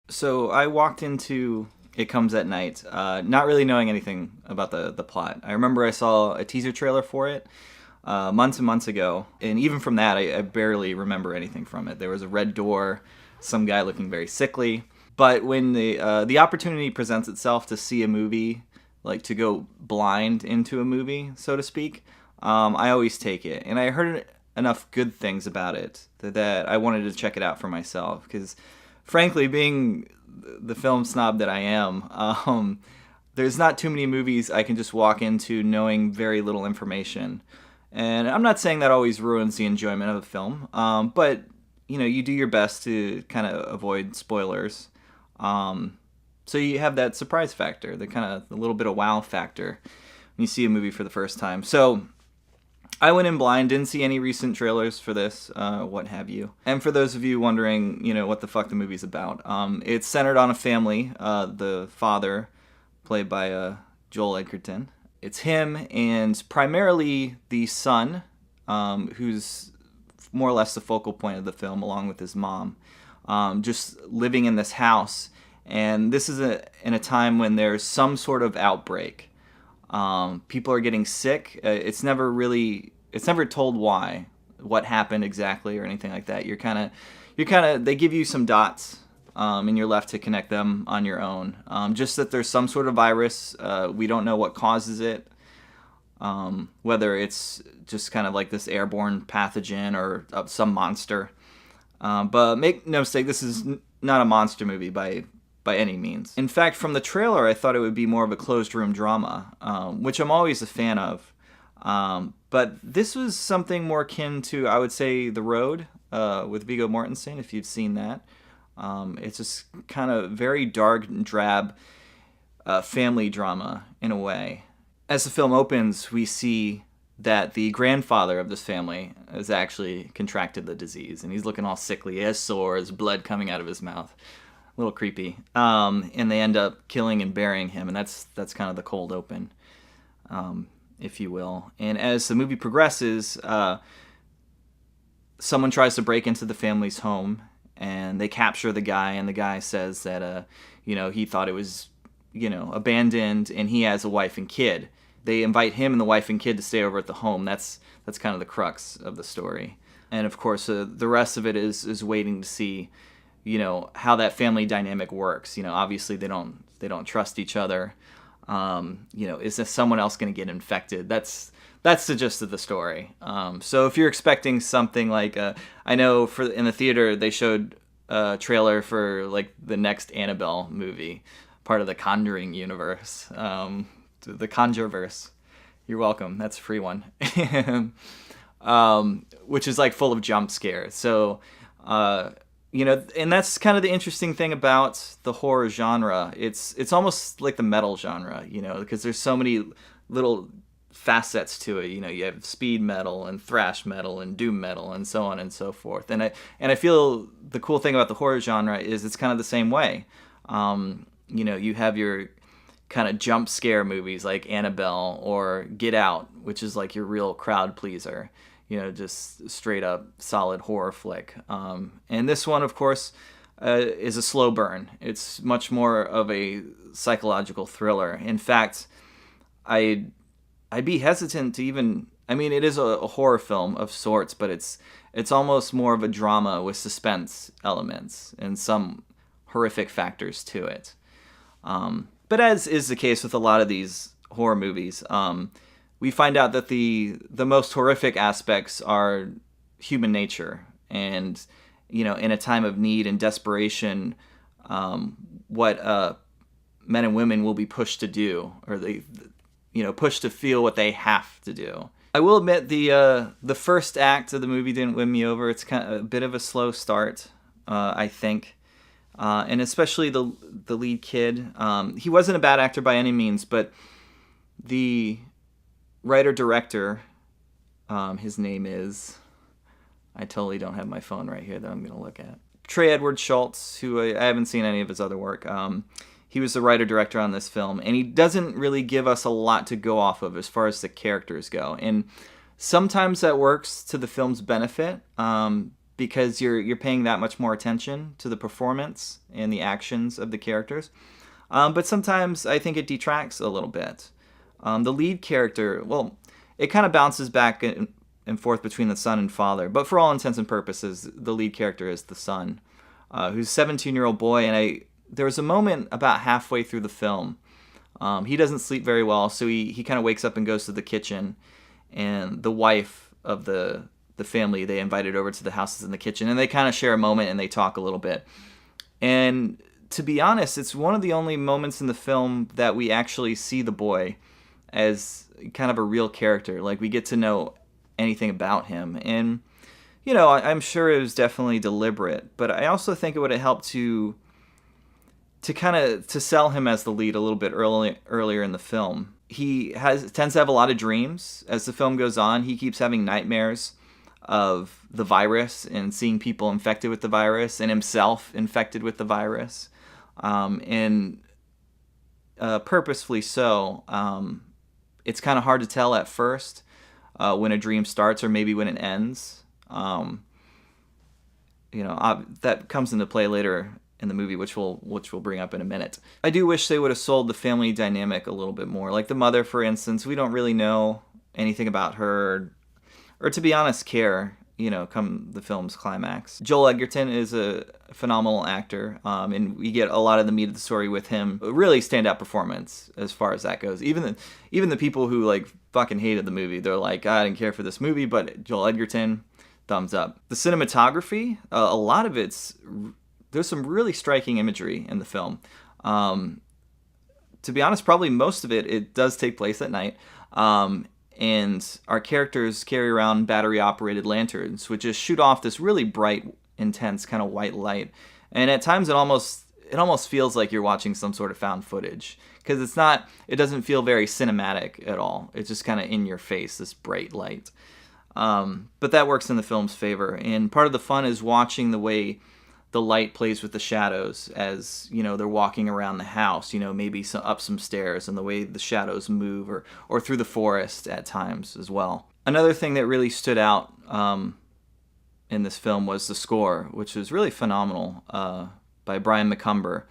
So I walked into It Comes at Night, not really knowing anything about the plot. I remember I saw a teaser trailer for it months and months ago, and even from that, I barely remember anything from it. There was a red door, some guy looking very sickly. But when the opportunity presents itself to see a movie, like to go blind into a movie, so to speak, I always take it. And I heard enough good things about it that I wanted to check it out for myself. Because, frankly, being the film snob that I am, there's not too many movies I can just walk into knowing very little information. And I'm not saying that always ruins the enjoyment of a film, but you do your best to kind of avoid spoilers. So you have that surprise factor, the kind of a little bit of wow factor when you see a movie for the first time. So I went in blind, didn't see any recent trailers for this, what have you. And for those of you wondering, what the fuck the movie's about, it's centered on a family. The father, played by Joel Edgerton. It's him and primarily the son, who's more or less the focal point of the film, along with his mom, just living in this house. And this is in a time when there's some sort of outbreak. People are getting sick. It's never told why, what happened exactly, or anything like that. They give you some dots, and you're left to connect them on your own. Just that there's some sort of virus. We don't know what causes it. Whether it's just kind of like this airborne pathogen or some monster. But make no mistake, this is not a monster movie by any means. In fact, from the trailer, I thought it would be more of a closed room drama, which I'm always a fan of. But this was something more akin to, I would say, The Road with Viggo Mortensen, if you've seen that. It's just kind of very dark and drab family drama in a way. As the film opens, we see that the grandfather of this family has actually contracted the disease, and he's looking all sickly. He has sores, blood coming out of his mouth. A little creepy. And they end up killing and burying him, and that's kind of the cold open, if you will. And as the movie progresses, someone tries to break into the family's home, and they capture the guy, and the guy says that, he thought it was, abandoned, and he has a wife and kid. They invite him and the wife and kid to stay over at the home. That's kind of the crux of the story. And of course, the rest of it is waiting to see, how that family dynamic works. Obviously they don't trust each other. Is this someone else going to get infected? That's the gist of the story. So if you're expecting something like, I know in the theater they showed a trailer for like the next Annabelle movie, part of the Conjuring universe, the Conjureverse. You're welcome. That's a free one. Which is like full of jump scares. So, and that's kind of the interesting thing about the horror genre. It's almost like the metal genre, because there's so many little facets to it. You have speed metal and thrash metal and doom metal and so on and so forth. And I feel the cool thing about the horror genre is it's kind of the same way. You have your kind of jump scare movies like Annabelle or Get Out, which is like your real crowd pleaser. Just straight up solid horror flick. And this one, of course, is a slow burn. It's much more of a psychological thriller. In fact, I'd be hesitant to even... I mean, it is a horror film of sorts, but it's almost more of a drama with suspense elements and some horrific factors to it. But as is the case with a lot of these horror movies, we find out that the most horrific aspects are human nature. And, in a time of need and desperation, what men and women will be pushed to do, or they, pushed to feel what they have to do. I will admit the first act of the movie didn't win me over. It's kind of a bit of a slow start, I think. And especially the lead kid. He wasn't a bad actor by any means, but the writer-director, his name is... I totally don't have my phone right here that I'm going to look at. Trey Edward Shults, who I haven't seen any of his other work. He was the writer-director on this film, and he doesn't really give us a lot to go off of as far as the characters go. And sometimes that works to the film's benefit, because you're paying that much more attention to the performance and the actions of the characters. But sometimes I think it detracts a little bit. The lead character, well, it kind of bounces back and forth between the son and father, but for all intents and purposes, the lead character is the son, who's a 17-year-old boy, and there was a moment about halfway through the film. He doesn't sleep very well, so he kind of wakes up and goes to the kitchen, and the wife of the family they invited over to the house is in the kitchen, and they kind of share a moment and they talk a little bit. And to be honest, it's one of the only moments in the film that we actually see the boy as kind of a real character. Like, we get to know anything about him. And, you know, I'm sure it was definitely deliberate, but I also think it would have helped to sell him as the lead a little bit earlier in the film. He tends to have a lot of dreams as the film goes on. He keeps having nightmares of the virus and seeing people infected with the virus and himself infected with the virus. And purposefully so. It's kind of hard to tell at first when a dream starts or maybe when it ends. That comes into play later in the movie, which we'll bring up in a minute. I do wish they would have sold the family dynamic a little bit more. Like the mother, for instance, we don't really know anything about her, or to be honest, care, come the film's climax. Joel Edgerton is a phenomenal actor, and we get a lot of the meat of the story with him. A really standout performance as far as that goes. Even the people who like fucking hated the movie, they're like, I didn't care for this movie, but Joel Edgerton, thumbs up. The cinematography, a lot of there's some really striking imagery in the film. To be honest, probably most of it does take place at night. And our characters carry around battery-operated lanterns, which just shoot off this really bright, intense kind of white light. And at times it almost feels like you're watching some sort of found footage, because it doesn't feel very cinematic at all. It's just kind of in your face, this bright light. But that works in the film's favor. And part of the fun is watching the way the light plays with the shadows as, they're walking around the house, maybe up some stairs, and the way the shadows move, or through the forest at times as well. Another thing that really stood out in this film was the score, which was really phenomenal, by Brian McCumber.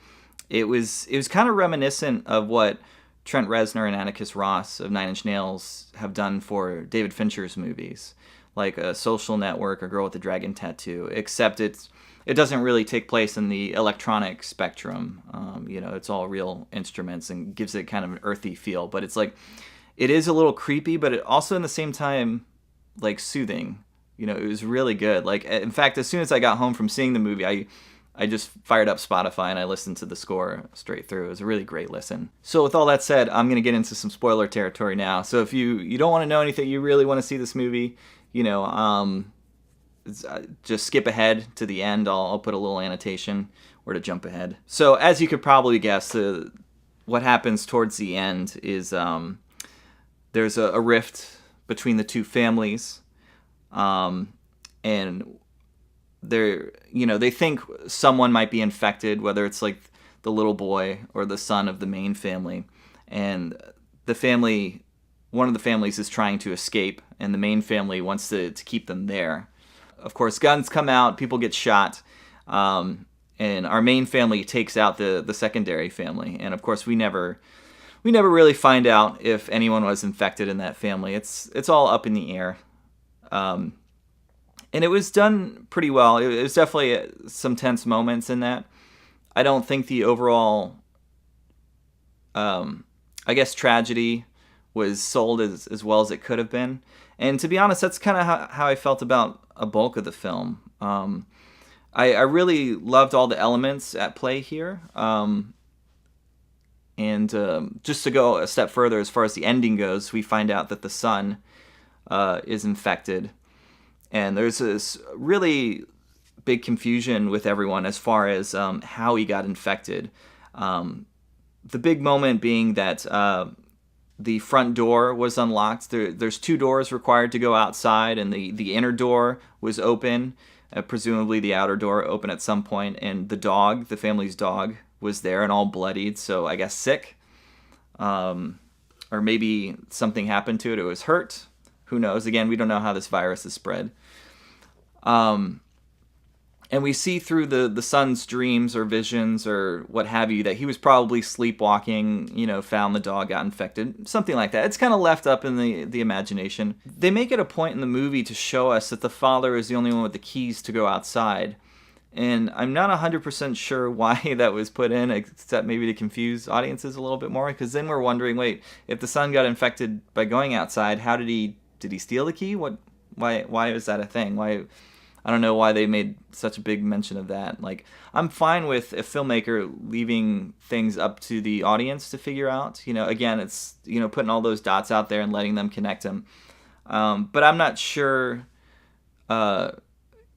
It was kind of reminiscent of what Trent Reznor and Atticus Ross of Nine Inch Nails have done for David Fincher's movies, like A Social Network or Girl with the Dragon Tattoo, except it doesn't really take place in the electronic spectrum. It's all real instruments and gives it kind of an earthy feel. But it's like, it is a little creepy, but it also, in the same time, like soothing. It was really good. Like, in fact, as soon as I got home from seeing the movie, I just fired up Spotify and I listened to the score straight through. It was a really great listen. So with all that said, I'm going to get into some spoiler territory now. So if you don't want to know anything, you really want to see this movie, just skip ahead to the end. I'll put a little annotation where to jump ahead. So as you could probably guess, what happens towards the end is there's a rift between the two families, and they think someone might be infected, whether it's like the little boy or the son of the main family, and one of the families is trying to escape, and the main family wants to keep them there. Of course, guns come out, people get shot, and our main family takes out the secondary family. And of course, we never really find out if anyone was infected in that family. It's all up in the air. And it was done pretty well. It was definitely some tense moments in that. I don't think the overall, tragedy was sold as well as it could have been. And to be honest, that's kind of how I felt about a bulk of the film. I really loved all the elements at play here. And just to go a step further, as far as the ending goes, we find out that the son is infected. And there's this really big confusion with everyone as far as how he got infected. The big moment being that the front door was unlocked. There's two doors required to go outside, and the inner door was open. Presumably the outer door open at some point, and the family's dog, was there and all bloodied, so I guess sick. Or maybe something happened to it. It was hurt. Who knows? Again, we don't know how this virus is spread. And we see through the son's dreams or visions or what have you that he was probably sleepwalking, found the dog, got infected, something like that. It's kind of left up in the imagination. They make it a point in the movie to show us that the father is the only one with the keys to go outside. And I'm not 100% sure why that was put in, except maybe to confuse audiences a little bit more, because then we're wondering, wait, if the son got infected by going outside, how did he steal the key? Why is that a thing? Why? I don't know why they made such a big mention of that. Like, I'm fine with a filmmaker leaving things up to the audience to figure out. Again, it's, putting all those dots out there and letting them connect them. But I'm not sure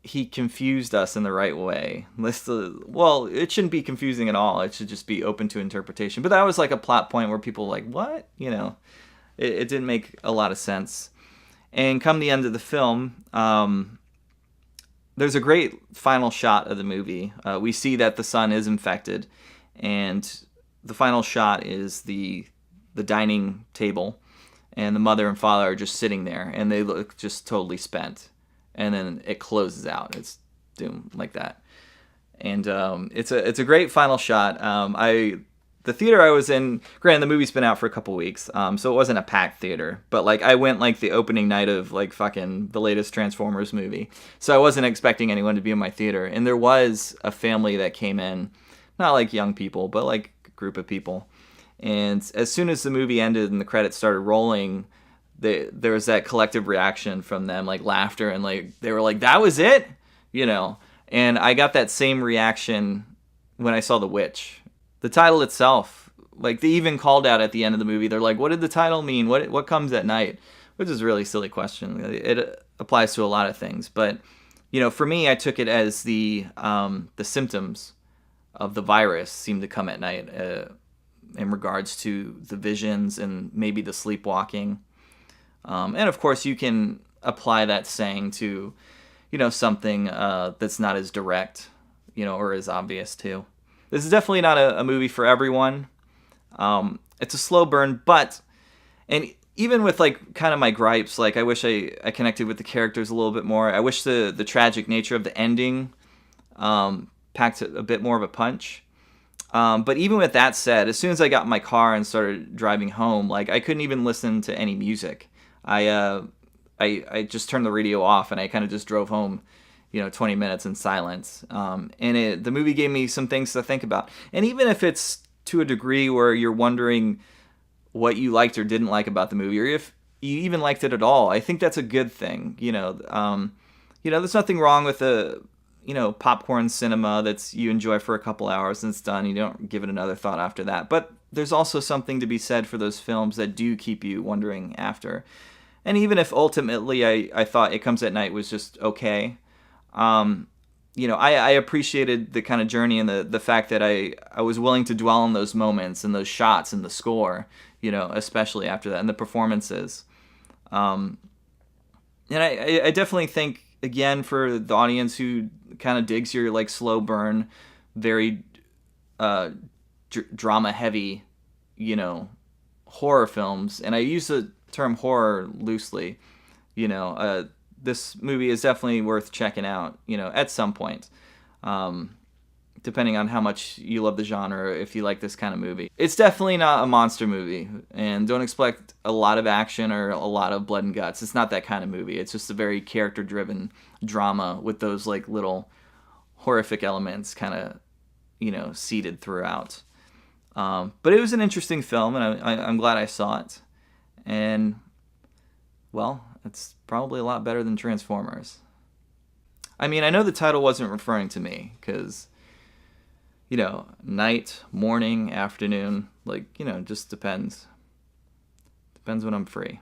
he confused us in the right way. Well, it shouldn't be confusing at all. It should just be open to interpretation. But that was like a plot point where people were like, what? It didn't make a lot of sense. And come the end of the film, there's a great final shot of the movie. We see that the son is infected, and the final shot is the dining table, and the mother and father are just sitting there, and they look just totally spent. And then it closes out. It's doom like that, and it's a great final shot. The theater I was in, granted, the movie's been out for a couple weeks, so it wasn't a packed theater. But like, I went like the opening night of like fucking the latest Transformers movie, so I wasn't expecting anyone to be in my theater. And there was a family that came in, not like young people, but like a group of people. And as soon as the movie ended and the credits started rolling, there was that collective reaction from them, like laughter, and like they were like, "That was it," And I got that same reaction when I saw The Witch. The title itself, like, they even called out at the end of the movie. They're like, "What did the title mean? What comes at night?" Which is a really silly question. It applies to a lot of things, but for me, I took it as the symptoms of the virus seem to come at night in regards to the visions and maybe the sleepwalking. And of course, you can apply that saying to something that's not as direct, or as obvious too. This is definitely not a movie for everyone. It's a slow burn, and even with like kind of my gripes, like I wish I connected with the characters a little bit more. I wish the tragic nature of the ending packed a bit more of a punch. But even with that said, as soon as I got in my car and started driving home, like I couldn't even listen to any music. I just turned the radio off and I kind of just drove home 20 minutes in silence. And the movie gave me some things to think about. And even if it's to a degree where you're wondering what you liked or didn't like about the movie, or if you even liked it at all, I think that's a good thing. There's nothing wrong with popcorn cinema that's you enjoy for a couple hours and it's done. You don't give it another thought after that. But there's also something to be said for those films that do keep you wondering after. And even if ultimately I thought It Comes at Night was just okay, I appreciated the kind of journey and the fact that I was willing to dwell on those moments and those shots and the score, especially after that, and the performances. And I definitely think, again, for the audience who kind of digs your like slow burn, very drama heavy, horror films, and I use the term horror loosely, this movie is definitely worth checking out, at some point, depending on how much you love the genre, if you like this kind of movie. It's definitely not a monster movie, and don't expect a lot of action or a lot of blood and guts. It's not that kind of movie. It's just a very character-driven drama with those like little horrific elements kind of, seeded throughout. But it was an interesting film, and I'm glad I saw it. And, well, it's probably a lot better than Transformers. I mean, I know the title wasn't referring to me, because, night, morning, afternoon, just depends. Depends when I'm free.